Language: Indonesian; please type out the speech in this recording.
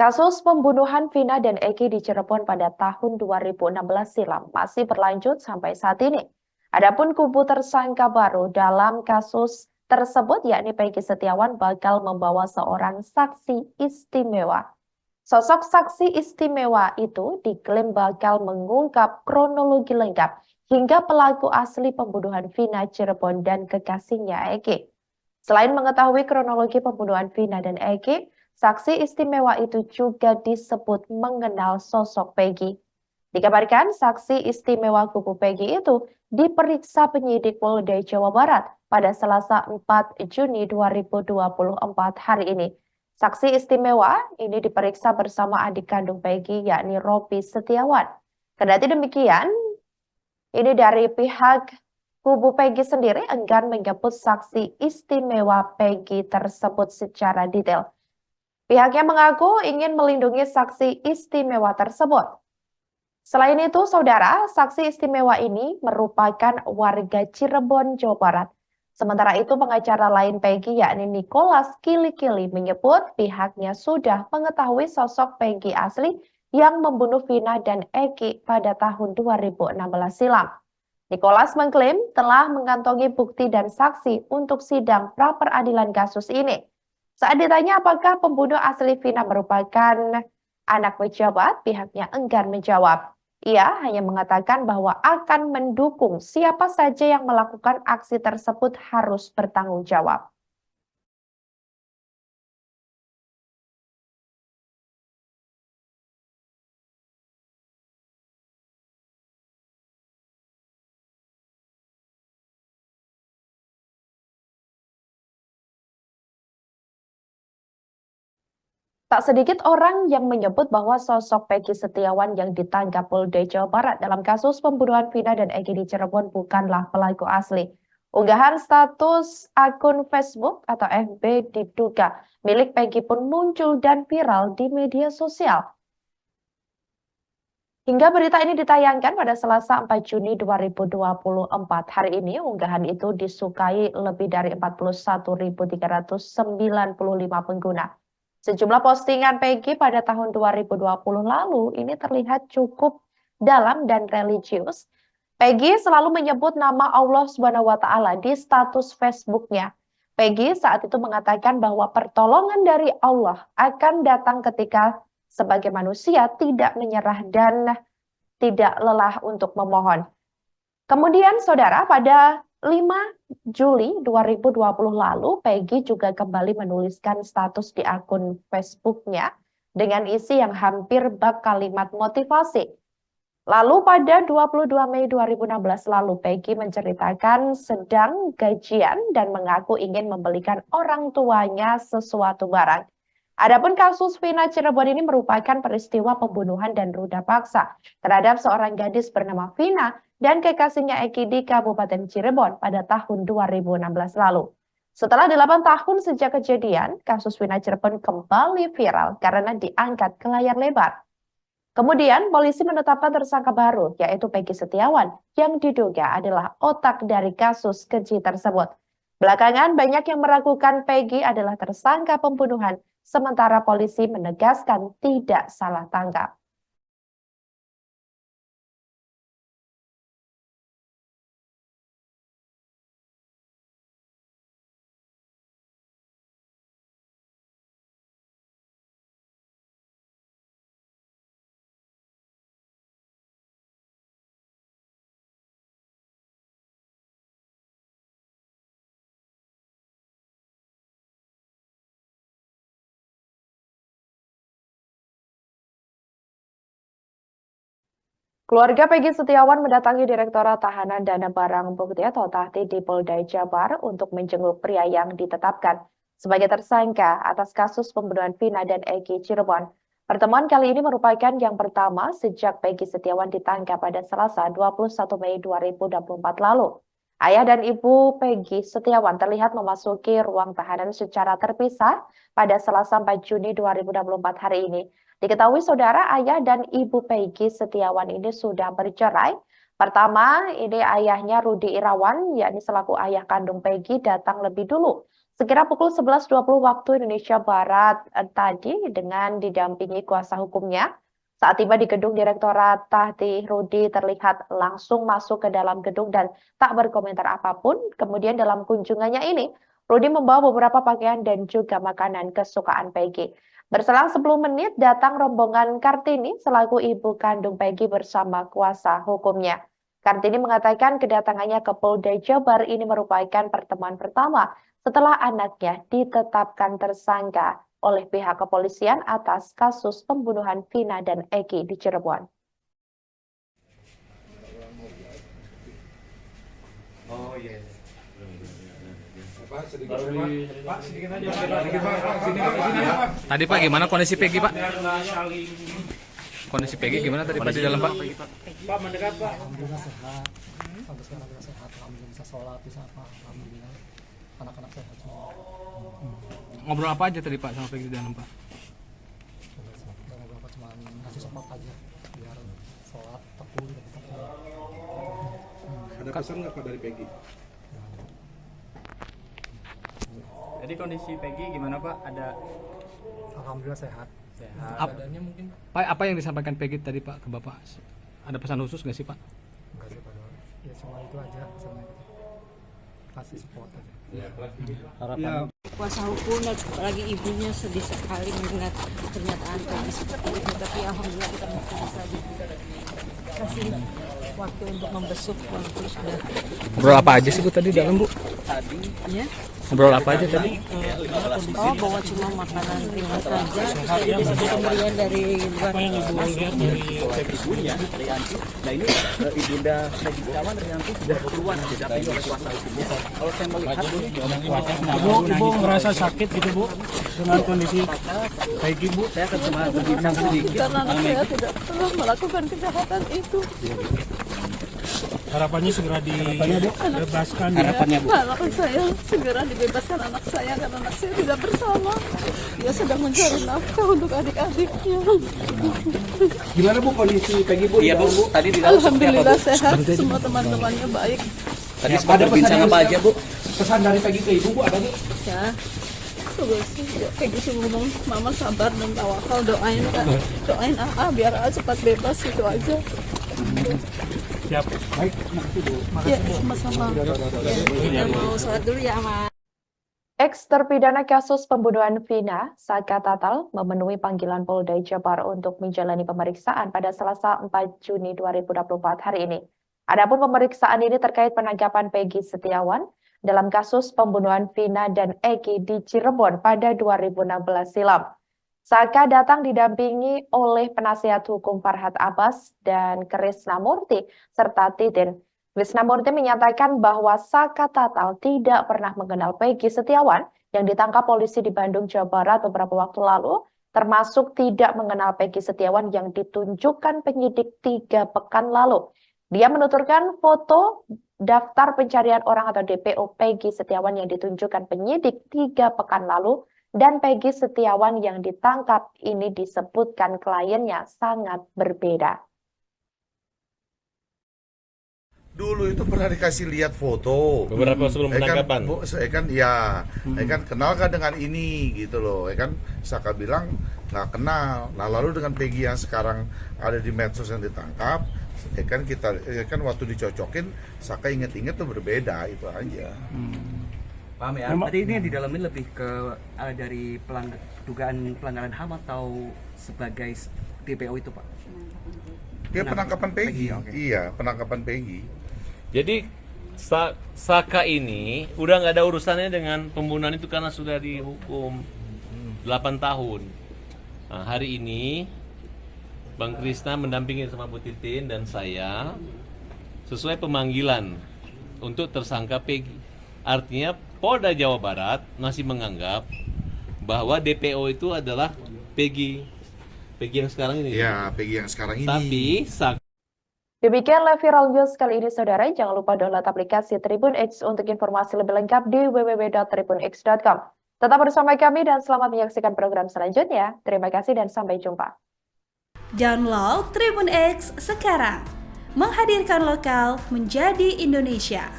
Kasus pembunuhan Vina dan Eki di Cirebon pada tahun 2016 silam masih berlanjut sampai saat ini. Adapun kubu tersangka baru dalam kasus tersebut yakni Peggy Setiawan bakal membawa seorang saksi istimewa. Sosok saksi istimewa itu diklaim bakal mengungkap kronologi lengkap hingga pelaku asli pembunuhan Vina Cirebon dan kekasihnya Eki. Selain mengetahui kronologi pembunuhan Vina dan Eki, saksi istimewa itu juga disebut mengenal sosok Peggy. Dikabarkan saksi istimewa kubu Peggy itu diperiksa penyidik Polda Jawa Barat pada Selasa 4 Juni 2024 hari ini. Saksi istimewa ini diperiksa bersama adik kandung Peggy yakni Robi Setiawan. Kendati demikian, ini dari pihak kubu Peggy sendiri enggan menyebut saksi istimewa Peggy tersebut secara detail. Pihaknya mengaku ingin melindungi saksi istimewa tersebut. Selain itu, saudara, saksi istimewa ini merupakan warga Cirebon, Jawa Barat. Sementara itu, pengacara lain Peggy yakni Nicholas Kili-Kili menyebut pihaknya sudah mengetahui sosok Peggy asli yang membunuh Vina dan Eki pada tahun 2016 silam. Nicholas mengklaim telah mengantongi bukti dan saksi untuk sidang pra-peradilan kasus ini. Saat ditanya apakah pembunuh asli Vina merupakan anak pejabat, pihaknya enggan menjawab. Ia hanya mengatakan bahwa akan mendukung siapa saja yang melakukan aksi tersebut harus bertanggung jawab. Tak sedikit orang yang menyebut bahwa sosok Peggy Setiawan yang ditangkap Polda Jawa Barat dalam kasus pembunuhan Vina dan Eki di Cirebon bukanlah pelaku asli. Unggahan status akun Facebook atau FB diduga milik Peggy pun muncul dan viral di media sosial. Hingga berita ini ditayangkan pada Selasa 4 Juni 2024. Hari ini unggahan itu disukai lebih dari 41.395 pengguna. Sejumlah postingan Peggy pada tahun 2020 lalu ini terlihat cukup dalam dan religius. Peggy selalu menyebut nama Allah Subhanahu wa taala di status Facebooknya. Peggy saat itu mengatakan bahwa pertolongan dari Allah akan datang ketika sebagai manusia tidak menyerah dan tidak lelah untuk memohon. Kemudian saudara, pada 5 Juli 2020 lalu, Peggy juga kembali menuliskan status di akun Facebooknya dengan isi yang hampir bak kalimat motivasi. Lalu pada 22 Mei 2016 lalu, Peggy menceritakan sedang gajian dan mengaku ingin membelikan orang tuanya sesuatu barang. Adapun kasus Vina Cirebon ini merupakan peristiwa pembunuhan dan ruda paksa terhadap seorang gadis bernama Vina dan kekasihnya Eki di Kabupaten Cirebon pada tahun 2016 lalu. Setelah 8 tahun sejak kejadian, kasus Vina Cirebon kembali viral karena diangkat ke layar lebar. Kemudian polisi menetapkan tersangka baru, yaitu Peggy Setiawan, yang diduga adalah otak dari kasus keji tersebut. Belakangan banyak yang meragukan Peggy adalah tersangka pembunuhan, sementara polisi menegaskan tidak salah tangkap. Keluarga Peggy Setiawan mendatangi Direktorat Tahanan Dana Barang Bukti atau Tahti di Polda Jabar untuk menjenguk pria yang ditetapkan sebagai tersangka atas kasus pembunuhan Vina dan Eki Cirebon. Pertemuan kali ini merupakan yang pertama sejak Peggy Setiawan ditangkap pada Selasa 21 Mei 2024 lalu. Ayah dan ibu Peggy Setiawan terlihat memasuki ruang tahanan secara terpisah pada Selasa 4 Juni 2024 hari ini. Diketahui saudara, ayah dan ibu Peggy Setiawan ini sudah bercerai. Pertama, ini ayahnya Rudi Irawan, yakni selaku ayah kandung Peggy datang lebih dulu Sekira pukul 11.20 waktu Indonesia Barat tadi dengan didampingi kuasa hukumnya, saat tiba di gedung Direktorat Tahti, Rudi terlihat langsung masuk ke dalam gedung dan tak berkomentar apapun. Kemudian dalam kunjungannya ini, Rudi membawa beberapa pakaian dan juga makanan kesukaan Peggy. Berselang 10 menit datang rombongan Kartini selaku ibu kandung Peggy bersama kuasa hukumnya. Kartini mengatakan kedatangannya ke Polda Jabar ini merupakan pertemuan pertama setelah anaknya ditetapkan tersangka oleh pihak kepolisian atas kasus pembunuhan Vina dan Eki di Cirebon. Oh iya. Pak, sedikit aja. Pak. Tadi Pak gimana kondisi Peggy Pak? Kondisi Peggy gimana tadi Pak di dalam Pak? Pak mendekat Pak. Alhamdulillah sehat. Sampai sekarang juga sehat. Alhamdulillah bisa sholat, bisa apa. Alhamdulillah. Anak-anak sehat semua. Ngobrol apa aja tadi Pak sama Peggy di dalam Pak? Dari bapak cuma ngasih support aja biar sholat tekun gitu. Ada pesan nggak Pak dari Peggy? Jadi kondisi Peggy gimana Pak? Ada Alhamdulillah sehat. badannya mungkin? Pak, apa yang disampaikan Peggy tadi Pak ke Bapak? Ada pesan khusus nggak sih Pak? Enggak sih Pak. Ya cuma itu aja sama itu. Kasih support aja. Harapan Kuasa hukum dan apalagi ibunya sedih sekali mendengar pernyataan Peggy seperti itu, tapi alhamdulillah kita masih bisa dikasih waktu untuk membesuk walaupun sudah ngobrol apa aja sih Bu tadi di dalam Bu? ya. Ngobrol apa aja tadi? Oh, bawa cuma makanan ringan saja, terus ada pemberian dari luar. Apa yang Ibu lihat dari ibunya Rianti, nah ini ibunda Peggy Setiawan Rianti sudah keluar didampingi oleh kuasa hukumnya. Kalau saya melihat ini Ibu merasa sakit gitu Bu dengan kondisi Peggy Bu? saya akan cuma berbincang sedikit. Karena anak saya tidak pernah melakukan kejahatan itu. Harapannya segera dibebaskan. Harapannya Bu. Harapan saya segera dibebaskan anak saya karena anak saya tidak bersama. Dia sedang mencari nafkah untuk adik-adiknya. Gimana Bu kondisi Peggy Bu? Iya Bu, tadi di dalam seperti apa Alhamdulillah Bu? sehat, semua teman-temannya baik. Tadi sempat berbincang apa aja Bu? Pesan dari Peggy ke Ibu Bu ada Bu? Ya, terus kayak gitu ngomong, mama sabar dan tawakal, doain kan, doain biar cepat bebas itu aja. Siap. Baik, makasih Bu. Ya, sama-sama. Ya, mau sholat dulu ya, Ma. Ex-terpidana kasus pembunuhan Vina, Saka Tatal, memenuhi panggilan Polda Jabar untuk menjalani pemeriksaan pada Selasa 4 Juni 2024 hari ini. Adapun pemeriksaan ini terkait penangkapan Peggy Setiawan dalam kasus pembunuhan Vina dan Eki di Cirebon pada 2016 silam. Saka datang didampingi oleh penasihat hukum Farhad Abbas dan Krisnamurti serta Titin. Krisnamurti menyatakan bahwa Saka Tatal tidak pernah mengenal Peggy Setiawan yang ditangkap polisi di Bandung, Jawa Barat beberapa waktu lalu, termasuk tidak mengenal Peggy Setiawan yang ditunjukkan penyidik 3 pekan lalu. Dia menuturkan foto daftar pencarian orang atau DPO Peggy Setiawan yang ditunjukkan penyidik 3 pekan lalu dan Peggy Setiawan yang ditangkap ini disebutkan kliennya sangat berbeda. Dulu itu pernah dikasih lihat foto beberapa sebelum penangkapan. Kan kenal kan dengan ini gitu loh. Kan Saka bilang nggak kenal. Nah lalu dengan Peggy yang sekarang ada di medsos yang ditangkap, kan kita kan waktu dicocokin Saka inget-inget tuh berbeda itu aja. Paham ya? Tadi ini yang didalami lebih ke dari dugaan pelanggaran HAM atau sebagai DPO itu Pak? Dia penangkapan Peggy. Okay. Iya, penangkapan Peggy. Jadi Saka ini udah nggak ada urusannya dengan pembunuhan itu karena sudah dihukum 8 tahun. Nah, hari ini Bang Krisna mendampingi sama Bu Titin dan saya sesuai pemanggilan untuk tersangka Peggy. Artinya Polda Jawa Barat masih menganggap bahwa DPO itu adalah Peggy yang sekarang ini. Iya, Peggy yang sekarang ini. Tapi Demikianlah Viral News kali ini, saudara. Jangan lupa download aplikasi Tribun X untuk informasi lebih lengkap di www.tribunx.com. Tetap bersama kami dan selamat menyaksikan program selanjutnya. Terima kasih dan sampai jumpa. Download Tribun X sekarang. Menghadirkan lokal menjadi Indonesia.